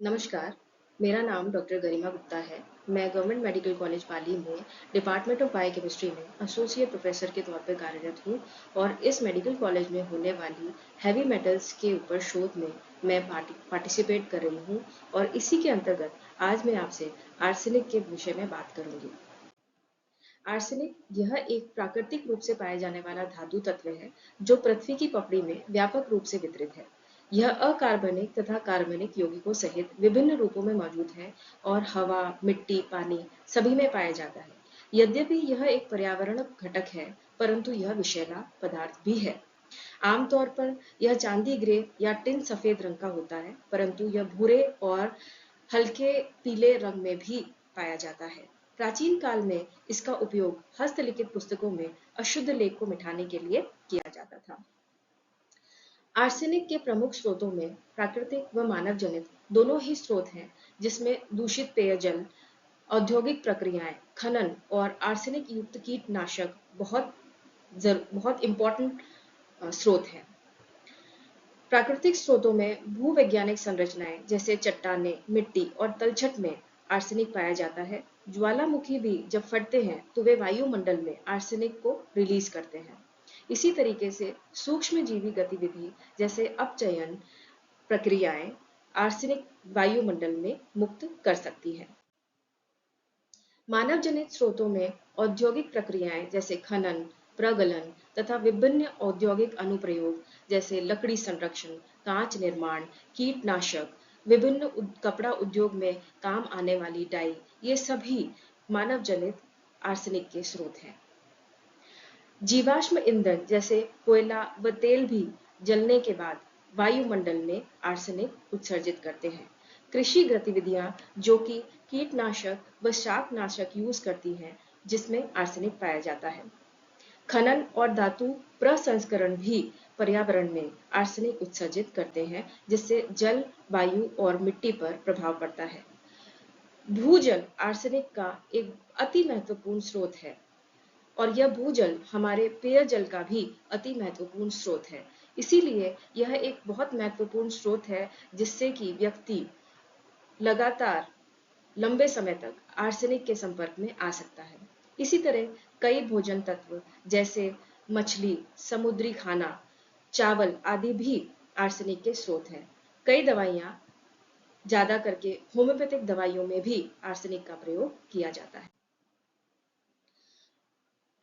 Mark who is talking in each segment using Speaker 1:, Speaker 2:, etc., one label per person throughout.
Speaker 1: नमस्कार, मेरा नाम डॉक्टर गरिमा गुप्ता है। मैं गवर्नमेंट मेडिकल कॉलेज पाली में डिपार्टमेंट ऑफ बायोकेमिस्ट्री में एसोसिएट प्रोफेसर के तौर पर कार्यरत हूँ और इस मेडिकल कॉलेज में होने वाली हैवी मेटल्स के ऊपर शोध में मैं पार्टिसिपेट कर रही हूँ और इसी के अंतर्गत आज मैं आपसे आर्सेनिक के विषय में बात करूंगी। आर्सेनिक यह एक प्राकृतिक रूप से पाए जाने वाला धातु तत्व है जो पृथ्वी की पपड़ी में व्यापक रूप से वितरित है। यह अकार्बनिक तथा कार्बनिक यौगिकों सहित विभिन्न रूपों में मौजूद है और हवा, मिट्टी, पानी सभी में पाया जाता है। यद्यपि यह एक पर्यावरण घटक है, परंतु यह विषैला पदार्थ भी है। आमतौर पर यह चांदी ग्रे या टिन सफेद रंग का होता है, परंतु यह भूरे और हल्के पीले रंग में भी पाया जाता है। प्राचीन काल में इसका उपयोग हस्तलिखित पुस्तकों में अशुद्ध लेख को मिटाने के लिए किया जाता था। आर्सेनिक के प्रमुख स्रोतों में प्राकृतिक व मानव जनित दोनों ही स्रोत हैं, जिसमें दूषित पेयजल, औद्योगिक प्रक्रियाएं, खनन और आर्सेनिक युक्त कीटनाशक बहुत इंपॉर्टेंट स्रोत हैं। प्राकृतिक स्रोतों में भूवैज्ञानिक संरचनाएं जैसे चट्टानें, मिट्टी और तलछट में आर्सेनिक पाया जाता है। ज्वालामुखी भी जब फटते हैं तो वे वायुमंडल में आर्सेनिक को रिलीज करते हैं। इसी तरीके से सूक्ष्मजीवी गतिविधि जैसे अपचयन प्रक्रियाएं आर्सेनिक वायुमंडल में मुक्त कर सकती है। मानव जनित स्रोतों में औद्योगिक प्रक्रियाएं जैसे खनन, प्रगलन तथा विभिन्न औद्योगिक अनुप्रयोग जैसे लकड़ी संरक्षण, कांच निर्माण, कीटनाशक, विभिन्न कपड़ा उद्योग में काम आने वाली डाई, ये सभी मानव जनित आर्सेनिक के स्रोत हैं। जीवाश्म ईंधन जैसे कोयला व तेल भी जलने के बाद वायुमंडल में आर्सेनिक उत्सर्जित करते हैं। कृषि गतिविधियां जो कि कीटनाशक व शाकनाशक यूज करती हैं, जिसमें आर्सेनिक पाया जाता है। खनन और धातु प्रसंस्करण भी पर्यावरण में आर्सेनिक उत्सर्जित करते हैं, जिससे जल, वायु और मिट्टी पर प्रभाव पड़ता है। भूजल आर्सेनिक का एक अति महत्वपूर्ण स्रोत है और यह भूजल हमारे पेयजल का भी अति महत्वपूर्ण स्रोत है। इसीलिए यह एक बहुत महत्वपूर्ण स्रोत है जिससे कि व्यक्ति लगातार लंबे समय तक आर्सेनिक के संपर्क में आ सकता है। इसी तरह कई भोजन तत्व जैसे मछली, समुद्री खाना, चावल आदि भी आर्सेनिक के स्रोत हैं। कई दवाइयां, ज्यादा करके होम्योपैथिक दवाइयों में भी आर्सेनिक का प्रयोग किया जाता है।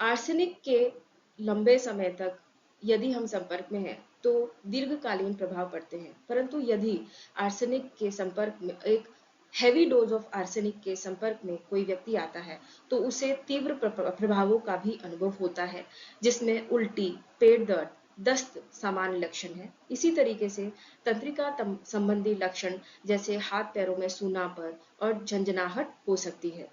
Speaker 1: आर्सेनिक के लंबे समय तक यदि हम संपर्क में हैं तो दीर्घकालीन प्रभाव पड़ते हैं, परंतु यदि आर्सेनिक के संपर्क में एक हैवी डोज ऑफ आर्सेनिक के संपर्क में कोई व्यक्ति आता है तो उसे तीव्र प्रभावों का भी अनुभव होता है, जिसमें उल्टी, पेट दर्द, दस्त सामान्य लक्षण है। इसी तरीके से तंत्रिका संबंधी लक्षण जैसे हाथ पैरों में सूनापन और झंझनाहट हो सकती है।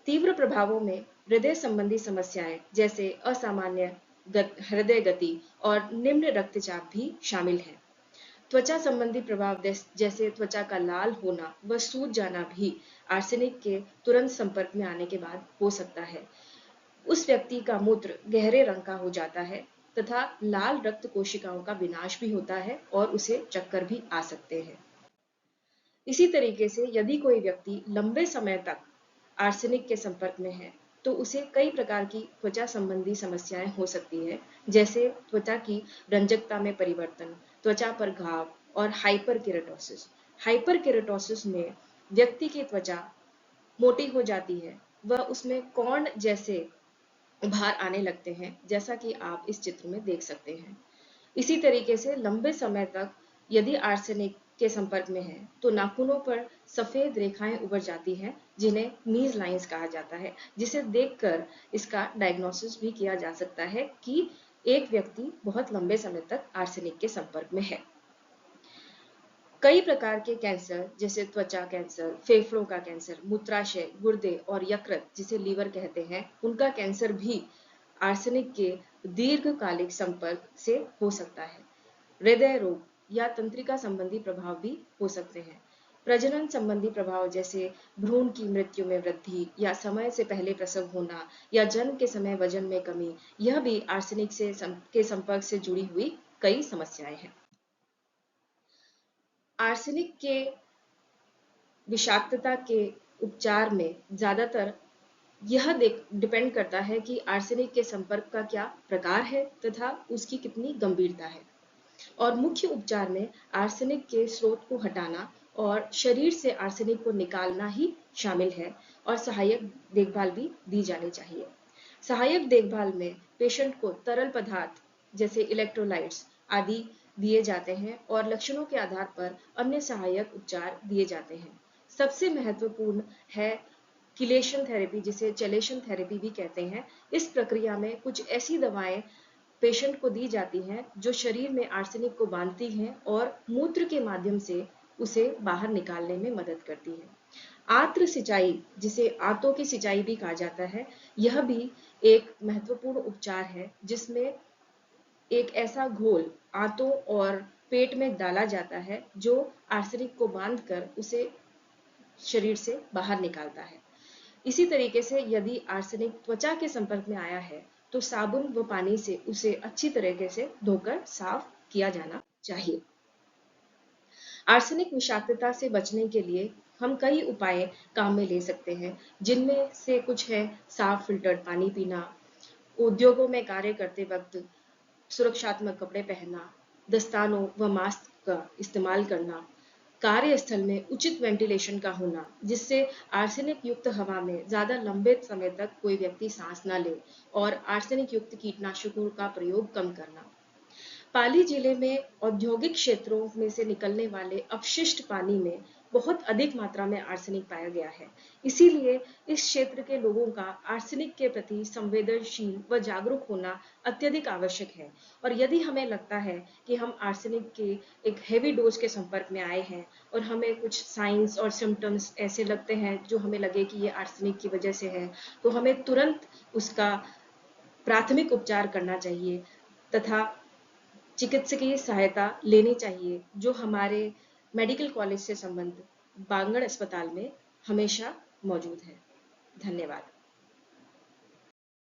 Speaker 1: तीव्र प्रभावों में हृदय संबंधी समस्याएं जैसे असामान्य हृदय गति और निम्न रक्तचाप भी शामिल हैं। त्वचा संबंधी प्रभाव जैसे त्वचा का लाल होना व सूज जाना भी आर्सेनिक के तुरंत संपर्क में आने के बाद हो सकता है। उस व्यक्ति का मूत्र गहरे रंग का हो जाता है तथा लाल रक्त कोशिकाओं का विनाश भी होता है और उसे चक्कर भी आ सकते हैं। इसी तरीके से यदि कोई व्यक्ति लंबे समय तक आर्सेनिक के संपर्क में है तो उसे कई प्रकार की त्वचा संबंधी समस्याएं हो सकती है, जैसे त्वचा की रंजकता में परिवर्तन, त्वचा पर घाव और हाइपरकेरेटोसिस। हाइपरकेरेटोसिस में व्यक्ति की त्वचा मोटी हो जाती है, वह उसमें कॉर्न जैसे उभार आने लगते हैं, जैसा कि आप इस चित्र में देख सकते हैं। इसी तरीके से लंबे समय तक यदि आर्सेनिक के संपर्क में है तो नाखूनों पर सफेद रेखाएं उभर जाती हैं, जिन्हें मीज लाइंस कहा जाता है, जिसे देखकर इसका डायग्नोसिस भी किया जा सकता है कि एक व्यक्ति बहुत लंबे समय तक आर्सेनिक के संपर्क में है। कई प्रकार के कैंसर जैसे त्वचा कैंसर, फेफड़ों का कैंसर, मूत्राशय, गुर्दे और यकृत जिसे लीवर कहते हैं, उनका कैंसर भी आर्सेनिक के दीर्घकालिक संपर्क से हो सकता है। हृदय रोग या तंत्रिका संबंधी प्रभाव भी हो सकते हैं। प्रजनन संबंधी प्रभाव जैसे भ्रूण की मृत्यु में वृद्धि या समय से पहले प्रसव होना या जन्म के समय वजन में कमी, यह भी आर्सेनिक के संपर्क से जुड़ी हुई कई समस्याएं हैं। आर्सेनिक के विषाक्तता के उपचार में ज़्यादातर यह डिपेंड करता है कि आर्सेनिक के संपर्क का क्या प्रकार है तथा उसकी कितनी गंभीरता है। और मुख्य उपचार में आर्सेनिक के स्रोत को हटाना और शरीर से आर्सेनिक को निकालना ही शामिल है और सहायक देखभाल भी दी जानी चाहिए। सहायक देखभाल में पेशेंट को तरल पदार्थ जैसे इलेक्ट्रोलाइट्स आदि दिए जाते हैं और लक्षणों के आधार पर अन्य सहायक उपचार दिए जाते हैं। सबसे महत्वपूर्ण है किलेशन थेरेपी, जिसे चेलेशन थेरेपी भी कहते हैं। इस प्रक्रिया में कुछ ऐसी दवाएं पेशेंट को दी जाती हैं जो शरीर में आर्सेनिक को बांधती हैं और मूत्र के माध्यम से उसे बाहर निकालने में मदद करती है। आंत्र सिंचाई, जिसे आंतों की सिंचाई भी कहा जाता है, यह भी एक महत्वपूर्ण उपचार है जिसमें एक ऐसा घोल आंतों और पेट में डाला जाता है जो आर्सेनिक को बांधकर उसे शरीर से बाहर निकालता है। इसी तरीके से यदि आर्सेनिक त्वचा के संपर्क में आया है तो साबुन व पानी से उसे अच्छी तरीके से धोकर साफ किया जाना चाहिए। आर्सेनिक विषाक्तता से बचने के लिए हम कई उपाय काम में ले सकते हैं, जिनमें से कुछ है साफ फिल्टर्ड पानी पीना, उद्योगों में कार्य करते वक्त सुरक्षात्मक कपड़े पहनना, दस्तानों व मास्क का इस्तेमाल करना, कार्यस्थल में उचित वेंटिलेशन का होना जिससे आर्सेनिक युक्त हवा में ज्यादा लंबे समय तक कोई व्यक्ति सांस न ले, और आर्सेनिक युक्त कीटनाशकों का प्रयोग कम करना। पाली जिले में औद्योगिक क्षेत्रों में से निकलने वाले अपशिष्ट पानी में बहुत अधिक मात्रा में आर्सेनिक पाया गया है। इसीलिए इस क्षेत्र के लोगों का आर्सेनिक के प्रति संवेदनशील व जागरूक होना अत्यधिक आवश्यक है। और यदि हमें लगता है कि हम आर्सेनिक के एक हेवी डोज के संपर्क में आए हैं और हमें कुछ साइंस और सिम्टम्स ऐसे लगते हैं जो हमें लगे कि ये आर्सेनिक की वजह से है, तो हमें तुरंत उसका प्राथमिक उपचार करना चाहिए तथा चिकित्सकीय सहायता लेनी चाहिए, जो हमारे मेडिकल कॉलेज से संबंधित बांगड़ अस्पताल में हमेशा मौजूद है। धन्यवाद।